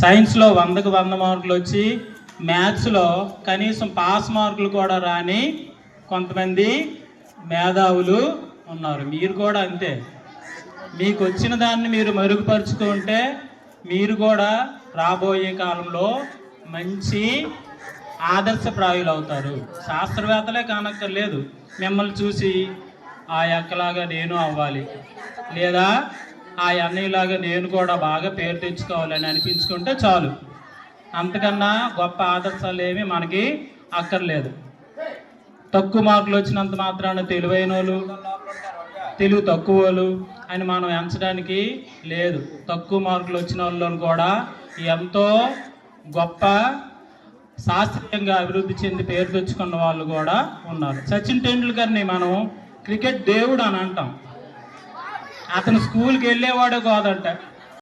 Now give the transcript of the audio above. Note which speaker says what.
Speaker 1: సైన్స్లో 100కి 100 మార్కులు వచ్చి మ్యాథ్స్లో కనీసం పాస్ మార్కులు కూడా రాని కొంతమంది మేధావులు ఉన్నారు. మీరు కూడా అంతే. మీకు వచ్చిన దాన్ని మీరు మెరుగుపరుచుకుంటే మీరు కూడా రాబోయే కాలంలో మంచి ఆదర్శప్రాయులు అవుతారు. శాస్త్రవేత్తలే కానక్కర్లేదు, మిమ్మల్ని చూసి ఆ అక్కలాగా నేను అవ్వాలి, లేదా ఆ అన్నయ్యలాగా నేను కూడా బాగా పేరు తెచ్చుకోవాలని అనిపించుకుంటే చాలు. అంతకన్నా గొప్ప ఆదర్శాలు ఏమీ మనకి అక్కర్లేదు. తక్కువ మార్కులు వచ్చినంత మాత్రాన తెలివైన వాళ్ళు, తెలివి తక్కువ వాళ్ళు అని మనం ఎంచడానికి లేదు. తక్కువ మార్కులు వచ్చిన వాళ్ళని కూడా ఎంతో గొప్ప శాస్త్రీయంగా అభివృద్ధి చెంది పేరు తెచ్చుకున్న వాళ్ళు కూడా ఉన్నారు. సచిన్ టెండూల్కర్ని మనం క్రికెట్ దేవుడు అని అంటాం. అతను స్కూల్కి వెళ్ళేవాడే కాదంట,